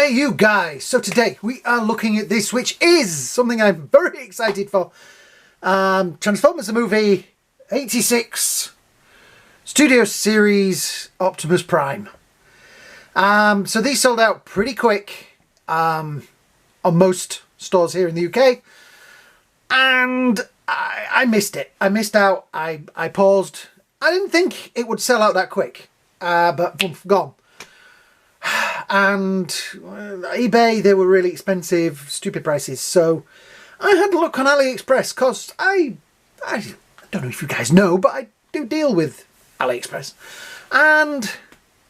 Hey you guys, so today we are looking at this, which is something I'm very excited for. Transformers the movie 86 Studio Series Optimus Prime. So these sold out pretty quick on most stores here in the UK, and I missed it. I missed out. I paused. I didn't think it would sell out that quick, but boom, gone. And eBay, they were really expensive, stupid prices. So I had to look on Aliexpress because I don't know if you guys know, but I do deal with Aliexpress. And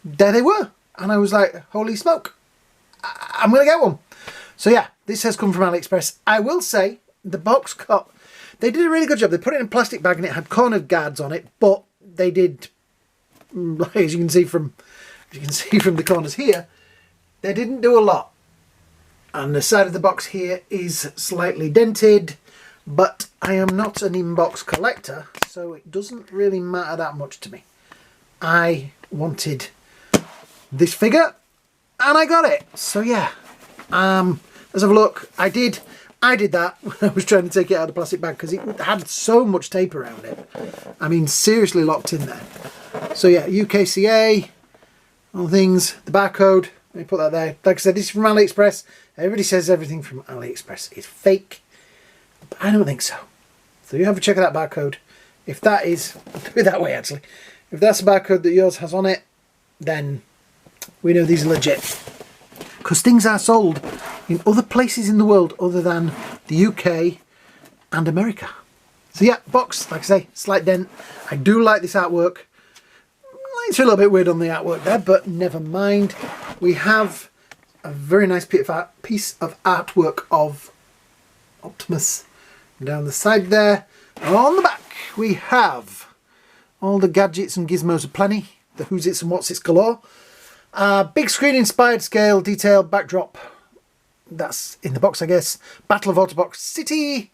there they were. And I was like, holy smoke, I'm going to get one. So yeah, this has come from Aliexpress. I will say the box got, they did a really good job. They put it in a plastic bag and it had corner guards on it, but they did, as you can see from the corners here, they didn't do a lot. And the side of the box here is slightly dented, but I am not an inbox collector, so it doesn't really matter that much to me. I wanted this figure and I got it. So yeah, let's have a look. I did that when I was trying to take it out of the plastic bag because it had so much tape around it. I mean, seriously locked in there. So yeah, UKCA, all things, the barcode, let me put that there. Like I said, this is from AliExpress. Everybody says everything from AliExpress is fake, but I don't think so. So you have a check of that barcode. If that is, I'll do it that way actually. If that's the barcode that yours has on it, then we know these are legit. Because things are sold in other places in the world other than the UK and America. So yeah, box, like I say, slight dent. I do like this artwork. It's a little bit weird on the artwork there, but never mind. We have a very nice piece of artwork of Optimus down the side there. On the back we have all the gadgets and gizmos aplenty, the who's its and what's its galore. Big screen inspired scale detail backdrop. That's in the box, I guess. Battle of Autobots City.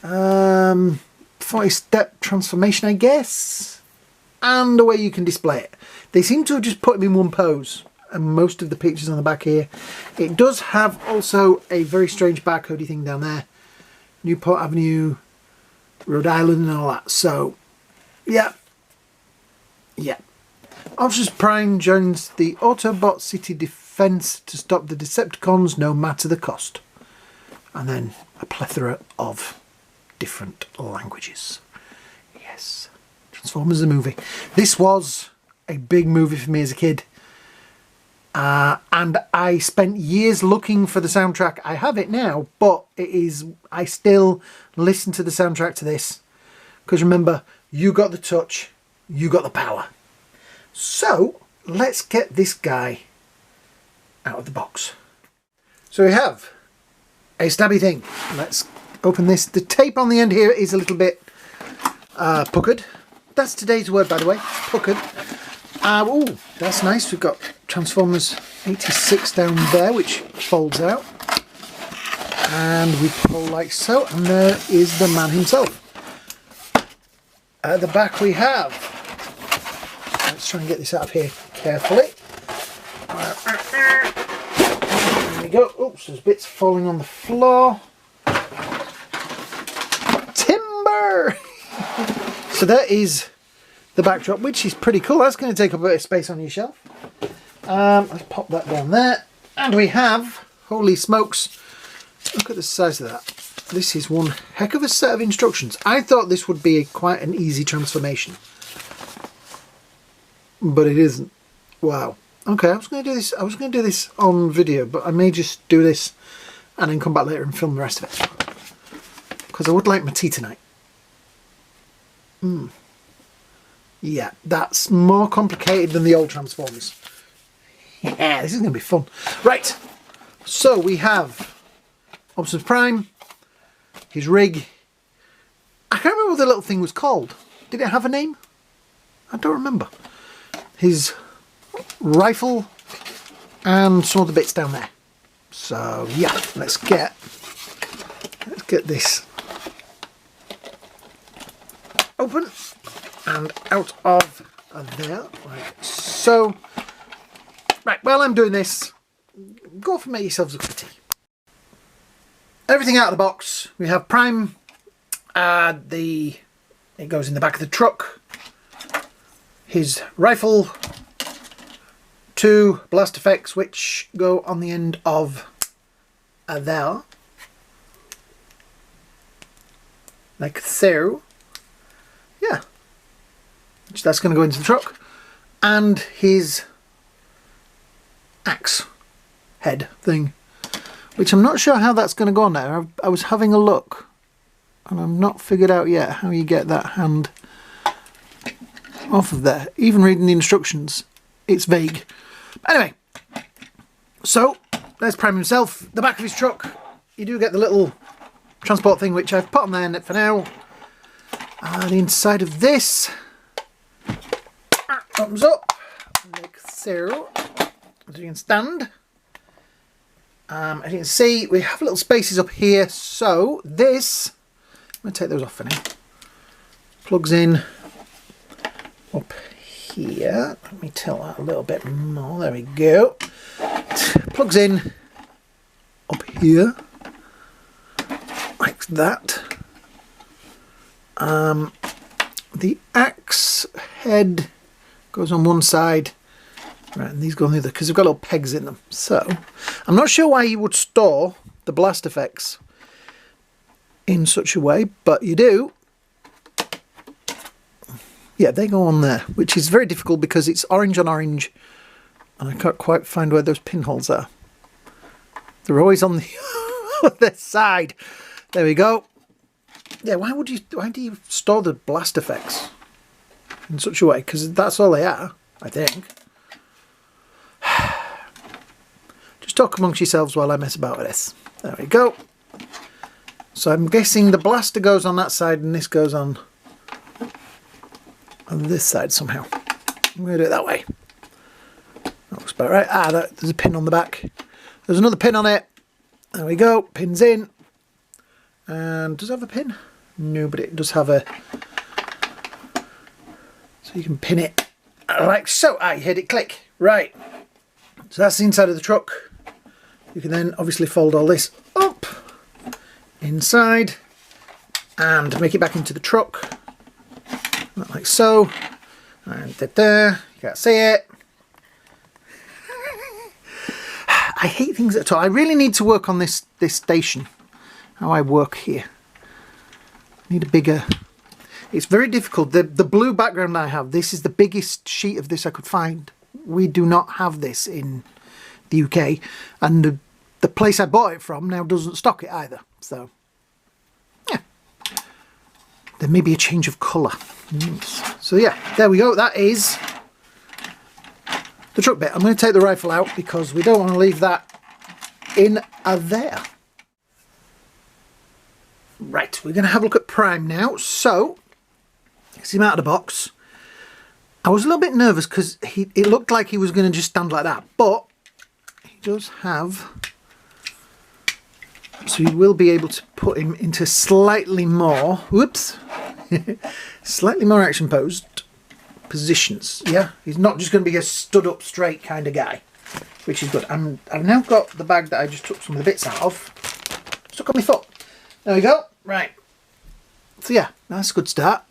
40-step transformation, I guess. And the way you can display it. They seem to have just put him in one pose, and most of the pictures on the back here. It does have also a very strange barcodey thing down there. Newport Avenue, Rhode Island and all that. So, yeah. Optimus Prime joins the Autobot City Defense to stop the Decepticons no matter the cost. And then a plethora of different languages. Yes. Transformers the movie. This was a big movie for me as a kid, and I spent years looking for the soundtrack. I have it now, but I still listen to the soundtrack to this because remember, you got the touch, you got the power. So let's get this guy out of the box. So we have a stabby thing. Let's open this. The tape on the end here is a little bit puckered. That's today's word, by the way, puckered. Oh, that's nice. We've got Transformers 86 down there, which folds out. And we pull like so, and there is the man himself. At the back we have, let's try and get this out of here carefully. There we go. Oops, there's bits falling on the floor. Timber! So that is the backdrop, which is pretty cool. That's going to take up a bit of space on your shelf. Let's pop that down there. And we have, holy smokes, look at the size of that. This is one heck of a set of instructions. I thought this would be quite an easy transformation, but it isn't. Wow. Okay, I was going to do this on video, but I may just do this and then come back later and film the rest of it, because I would like my tea tonight. Yeah, that's more complicated than the old Transformers. Yeah, this is going to be fun. Right, so we have Optimus Prime, his rig. I can't remember what the little thing was called. Did it have a name? I don't remember. His rifle and some other bits down there. So yeah, let's get this open and out of there like so. Right, while I'm doing this, go off and make yourselves a cup of tea. Everything out of the box. We have Prime. It goes in the back of the truck. His rifle. 2 blast effects which go on the end of there. Like so. Yeah. Which that's going to go into the truck. And his axe head thing. Which I'm not sure how that's going to go on there. I was having a look. And I've not figured out yet how you get that hand off of there. Even reading the instructions, it's vague. Anyway, so there's Prime himself. The back of his truck, you do get the little transport thing which I've put on there for now. The inside of this opens up like so, as you can stand. As you can see, we have little spaces up here. So this, I'm going to take those off for now. Plugs in up here. Let me tilt that a little bit more. There we go. Plugs in up here like that. The axe head goes on one side, right, and these go on the other because they've got little pegs in them. So I'm not sure why you would store the blast effects in such a way, but you do. Yeah, they go on there, which is very difficult because it's orange on orange, and I can't quite find where those pinholes are. They're always on the other side. There we go. Yeah, why do you store the blast effects in such a way? Because that's all they are, I think. Just talk amongst yourselves while I mess about with this. There we go. So I'm guessing the blaster goes on that side and this goes on this side somehow. I'm going to do it that way. That looks about right. There's a pin on the back. There's another pin on it. There we go. Pin's in. And does it have a pin? No, but it does have a... So you can pin it like so. You heard it click. Right. So that's the inside of the truck. You can then obviously fold all this up inside and make it back into the truck. Like so. And there. You can't see it. I hate things at all. I really need to work on this station. How I work here. Need a bigger... It's very difficult. The blue background I have, this is the biggest sheet of this I could find. We do not have this in the UK. And the place I bought it from now doesn't stock it either. So, yeah. There may be a change of colour. So yeah, there we go. That is the truck bit. I'm going to take the rifle out because we don't want to leave that in there. Right, we're going to have a look at Prime now. So, see him out of the box. I was a little bit nervous because it looked like he was going to just stand like that, but he does have... So you will be able to put him into slightly more... Whoops! Slightly more action posed positions. Yeah, he's not just going to be a stood up straight kind of guy, which is good. I've now got the bag that I just took some of the bits out of stuck on my foot. There we go. Right. So yeah, that's a good start.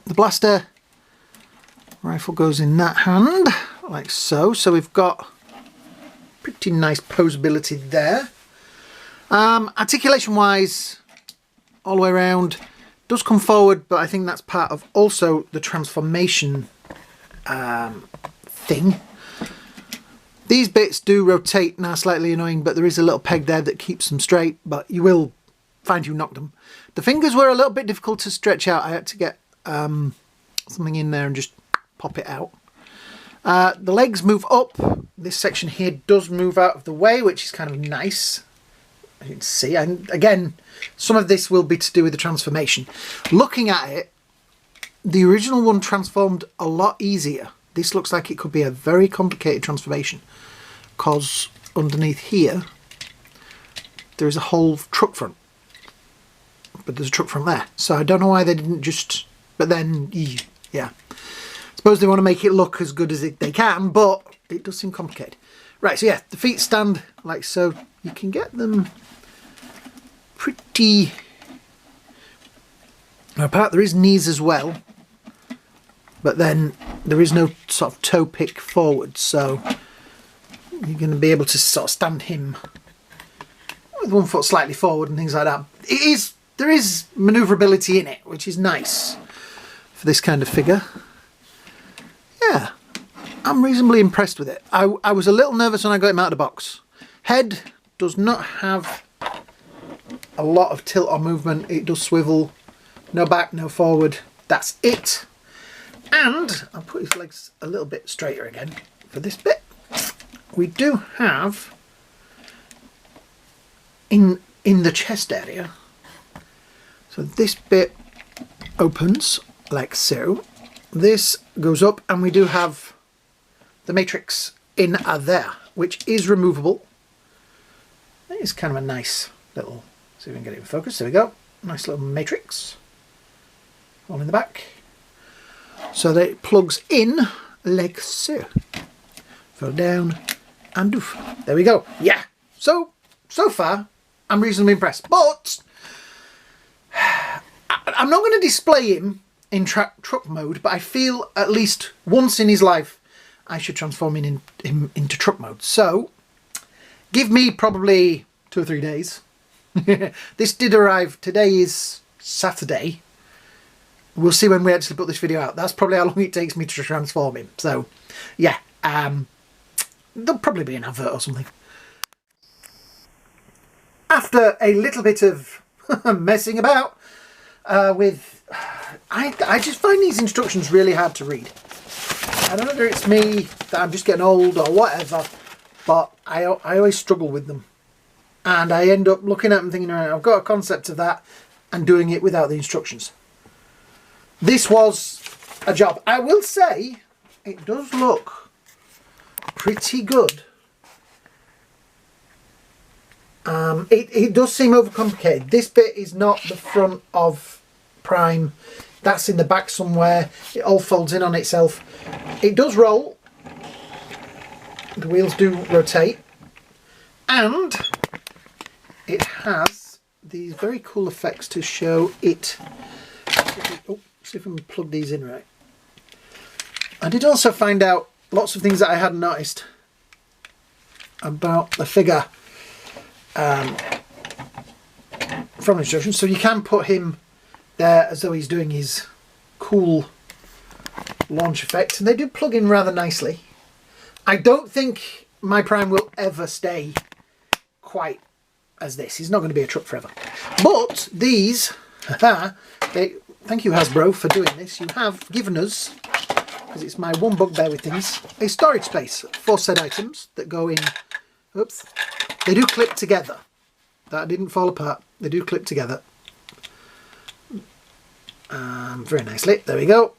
The blaster rifle goes in that hand, like so. So we've got pretty nice posability there. Articulation wise, all the way around, does come forward, but I think that's part of also the transformation thing. These bits do rotate now, slightly annoying, but there is a little peg there that keeps them straight, but you will find you knocked them. The fingers were a little bit difficult to stretch out. I had to get something in there and just pop it out. The legs move up. This section here does move out of the way, which is kind of nice. You can see, and again, some of this will be to do with the transformation. Looking at it, the original one transformed a lot easier. This looks like it could be a very complicated transformation, because underneath here there is a whole truck front, but there's a truck front there, so I don't know why they didn't just... But then, yeah, I suppose they want to make it look as good as they can, but it does seem complicated. Right, so yeah, the feet stand like so. You can get them pretty apart. There is knees as well, but then there is no sort of toe pick forward, so you're going to be able to sort of stand him with one foot slightly forward and things like that. There is manoeuvrability in it, which is nice for this kind of figure. Yeah, I'm reasonably impressed with it. I was a little nervous when I got him out of the box. Head does not have a lot of tilt or movement. It does swivel. No back, no forward. That's it. And I'll put his legs a little bit straighter again for this bit. We do have in the chest area. So this bit opens like so. This goes up and we do have the matrix in there, which is removable. It's kind of a nice little, see if we can get it in focus. There we go. Nice little matrix. All in the back. So that it plugs in like so. Fall down and doof. There we go. Yeah. So far, I'm reasonably impressed. But I'm not going to display him in truck mode, but I feel at least once in his life I should transform him into truck mode. So give me probably 2 or 3 days. This did arrive. Today is Saturday. We'll see when we actually put this video out. That's probably how long it takes me to transform him. So yeah, there'll probably be an advert or something. After a little bit of messing about with... I just find these instructions really hard to read. I don't know whether it's me, that I'm just getting old or whatever, but I always struggle with them. And I end up looking at them thinking, right, I've got a concept of that and doing it without the instructions. This was a job. I will say, it does look pretty good. It does seem overcomplicated. This bit is not the front of Prime. That's in the back somewhere. It all folds in on itself. It does roll. The wheels do rotate. And it has these very cool effects to show it. Oh, see if I can plug these in right. I did also find out lots of things that I hadn't noticed about the figure from instructions. So you can put him there as though he's doing his cool launch effect, and they do plug in rather nicely. I don't think my Prime will ever stay quite as this. He's not going to be a truck forever. But these, thank you Hasbro for doing this. You have given us, because it's my one bugbear with things, a storage space for said items that go in. Oops. They do clip together. That didn't fall apart. They do clip together. Very nicely. There we go.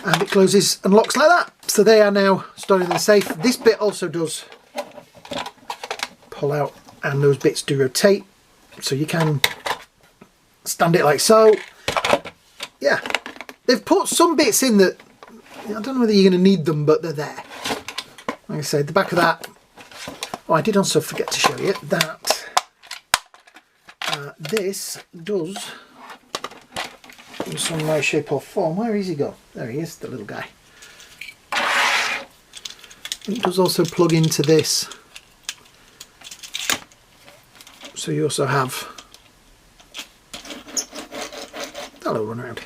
And it closes and locks like that. So they are now stored in the safe. This bit also does pull out, and those bits do rotate. So you can stand it like so. Yeah. They've put some bits in that, I don't know whether you're going to need them, but they're there. Like I said, the back of that. Oh, I did also forget to show you that this does, in some way, shape or form. Where is he go? There he is, the little guy. It does also plug into this. So you also have that little run around,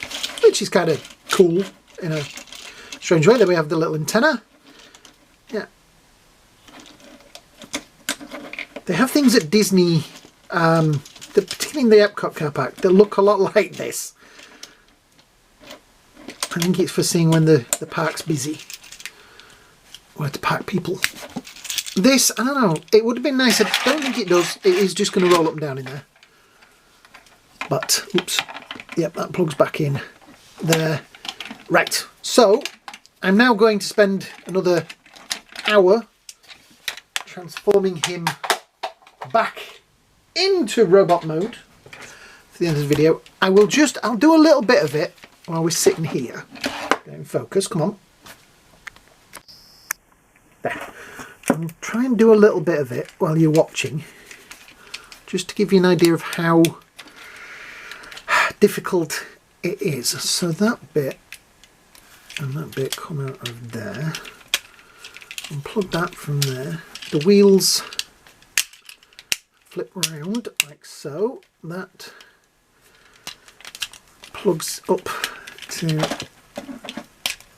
which is kind of cool in a strange way. Then we have the little antenna. Yeah. They have things at Disney, particularly in the Epcot car park, that look a lot like this. I think it's for seeing when the park's busy. Where to park people. This, I don't know, it would have been nice. I don't think it does. It is just going to roll up and down in there. But, oops. Yep, that plugs back in there. Right, so I'm now going to spend another hour transforming him back into robot mode for the end of the video. I'll do a little bit of it while we're sitting here. Get in focus, come on. There. I'll try and do a little bit of it while you're watching, just to give you an idea of how difficult it is. So that bit and that bit come out of there. Unplug that from there. The wheels flip round like so. That plugs up to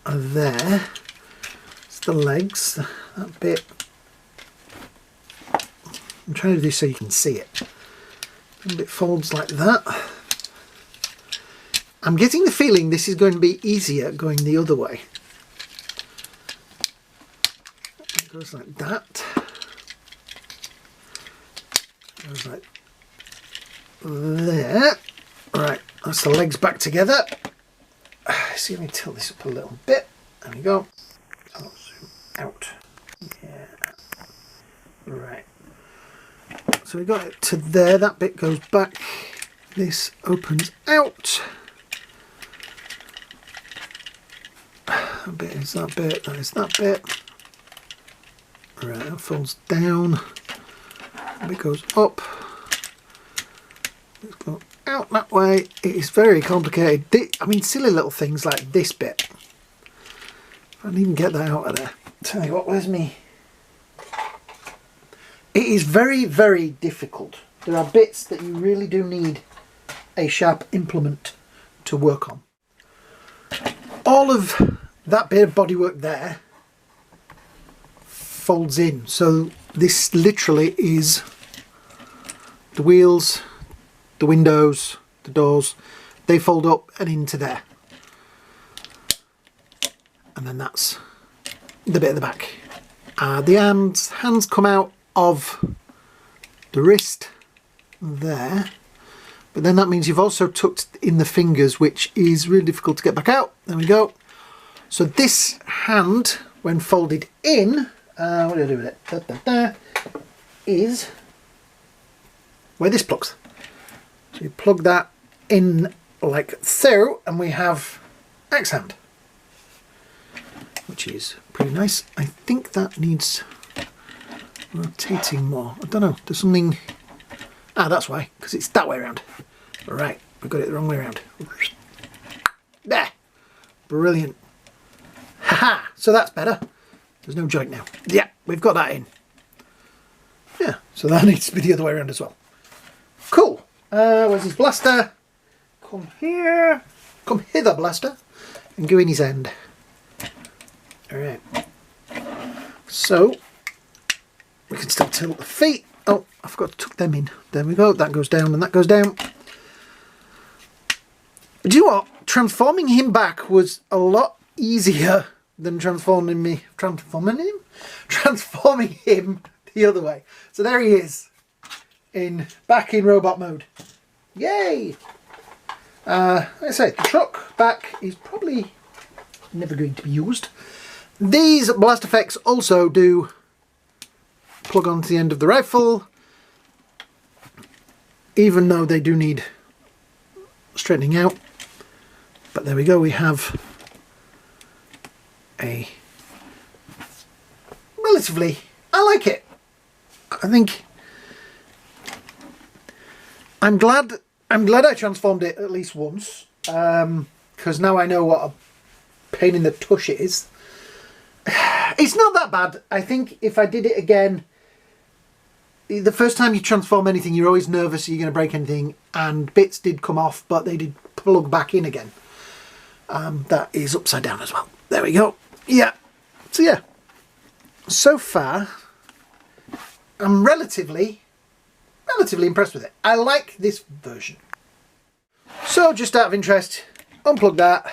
there. It's the legs. That bit. I'm trying to do so you can see it. And it folds like that. I'm getting the feeling this is going to be easier going the other way. It goes like that. It goes like there. Right, that's the legs back together. See, let me tilt this up a little bit. There we go. Oh, zoom out. Yeah. Right. So we got it to there. That bit goes back. This opens out. That bit is that bit. That is that bit. Right, that folds down. That bit goes up. Let's go out that way. It is very complicated. I mean, silly little things like this bit. I didn't even get that out of there. Tell you what, where's me? It is very, very difficult. There are bits that you really do need a sharp implement to work on. All of that bit of bodywork there folds in. So this literally is the wheels, the windows, the doors. They fold up and into there. And then that's the bit at the back. The hands come out of the wrist there, but then that means you've also tucked in the fingers, which is really difficult to get back out. There we go. So this hand, when folded in, what do I do with it? Is where this plugs. So you plug that in like so, and we have axe hand, which is pretty nice. I think that needs rotating more. I don't know, there's something. That's why, because it's that way around. Right, we got it the wrong way around. There, brilliant. Haha, so that's better. There's no joint now. Yeah, we've got that in. Yeah, so that needs to be the other way around as well. Cool. Where's his blaster? Come here. Come hither, blaster, and go in his end. Alright. So we can still tilt the feet. Oh, I forgot to tuck them in. There we go. That goes down and that goes down. Do you know what? Transforming him back was a lot easier than transforming him the other way. So there he is, back in robot mode. Yay! Like I say, the truck back is probably never going to be used. These blast effects also do plug onto the end of the rifle, even though they do need straightening out. But there we go, we have a relatively, I like it. I think I'm glad I transformed it at least once, because now I know what a pain in the tush it is. It's not that bad. I think if I did it again, the first time you transform anything, you're always nervous you're going to break anything, and bits did come off, but they did plug back in again. That is upside down as well. There we go. Yeah. So yeah, so far I'm relatively impressed with it. I like this version. So just out of interest, unplug that.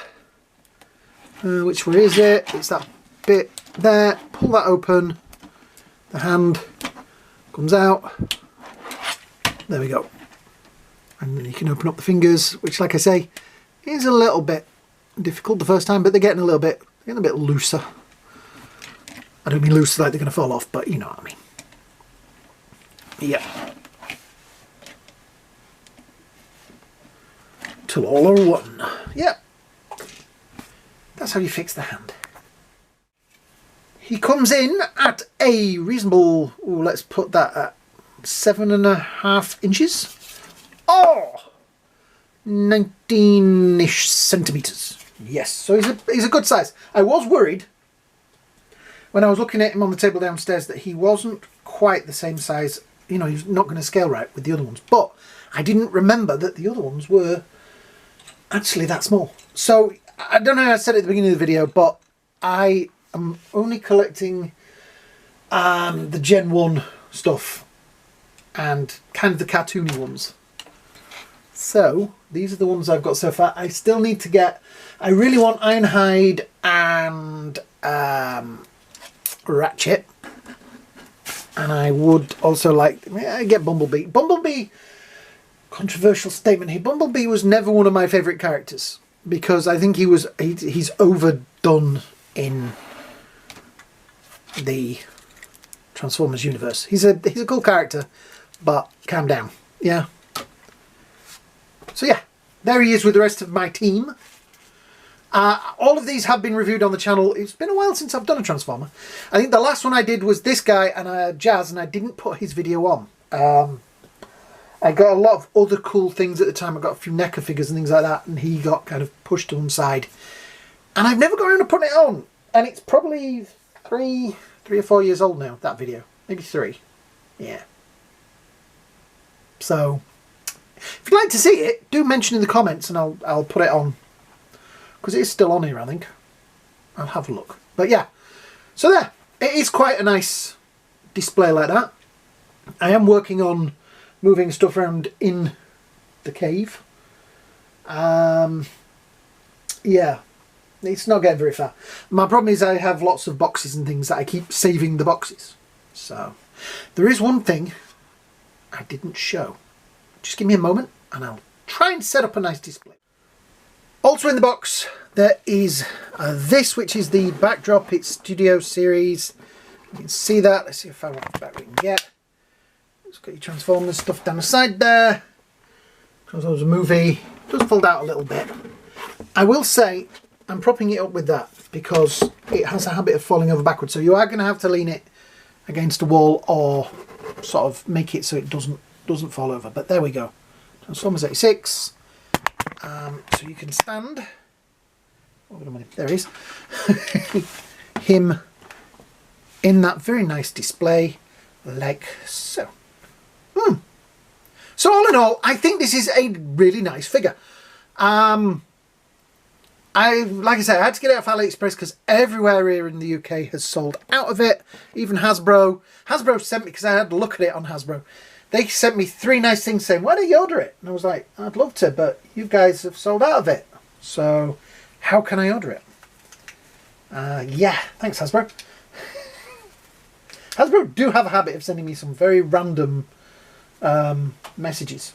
Which way is it? It's that bit there. Pull that open. The hand comes out. There we go. And then you can open up the fingers, which, like I say, is a little bit difficult the first time, but they're getting a bit looser. I don't mean loose like they're going to fall off, but you know what I mean. Yeah. Till all are one. Yeah. That's how you fix the hand. he comes in at a reasonable, let's put that at 7.5 inches. Oh! 19-ish centimetres. Yes, so he's a good size. I was worried when I was looking at him on the table downstairs that he wasn't quite the same size. You know, he's not going to scale right with the other ones. But I didn't remember that the other ones were actually that small. So, I don't know how I said it at the beginning of the video, but I am only collecting the Gen 1 stuff and kind of the cartoony ones. So, these are the ones I've got so far. I still need to get... I really want Ironhide and Ratchet. And I would also like... I get Bumblebee. Bumblebee... Controversial statement here. Bumblebee was never one of my favourite characters. Because I think he's overdone in the Transformers universe. He's a cool character, but calm down. Yeah. So yeah, there he is with the rest of my team. All of these have been reviewed on the channel. It's been a while since I've done a Transformer. I think the last one I did was this guy and Jazz, and I didn't put his video on. I got a lot of other cool things at the time. I got a few NECA figures and things like that, and he got kind of pushed to one side. And I've never got around to putting it on. And it's probably three or 4 years old now, that video. Maybe 3. Yeah. So, if you'd like to see it, do mention in the comments and I'll put it on. Because it is still on here, I think. I'll have a look. But yeah. So there. It is quite a nice display like that. I am working on moving stuff around in the cave. Yeah, it's not getting very far. My problem is I have lots of boxes and things that I keep saving the boxes. So, there is one thing I didn't show. Just give me a moment and I'll try and set up a nice display. Also in the box there is this, which is the backdrop. It's Studio Series. You can see that. Let's see if I want the back we can get. It's got your Transformers stuff down the side there. Transformers movie. It does fold out a little bit. I will say I'm propping it up with that because it has a habit of falling over backwards. So you are going to have to lean it against a wall or sort of make it so it doesn't fall over. But there we go. Transformers 86. So you can stand. There he is. Him in that very nice display like so. So all in all, I think this is a really nice figure. Like I said, I had to get it off Aliexpress because everywhere here in the UK has sold out of it. Even Hasbro. Hasbro sent me, because I had to look at it on Hasbro. They sent me 3 nice things saying, why don't you order it? And I was like, I'd love to, but you guys have sold out of it. So how can I order it? Yeah, thanks Hasbro. Hasbro do have a habit of sending me some very random messages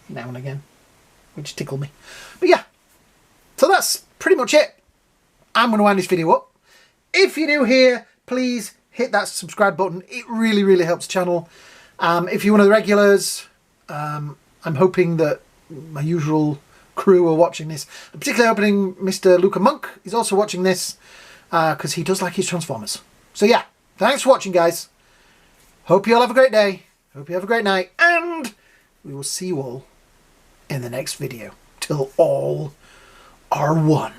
now and again, which tickle me. But yeah, so that's pretty much it. I'm going to wind this video up. If you're new here, please hit that subscribe button. It really, really helps the channel. If you're one of the regulars, I'm hoping that my usual crew are watching this. I'm particularly hoping Mr. Luca Monk is also watching this because he does like his Transformers. So yeah, thanks for watching, guys. Hope you all have a great day. Hope you have a great night. And we will see you all in the next video. Till all are one.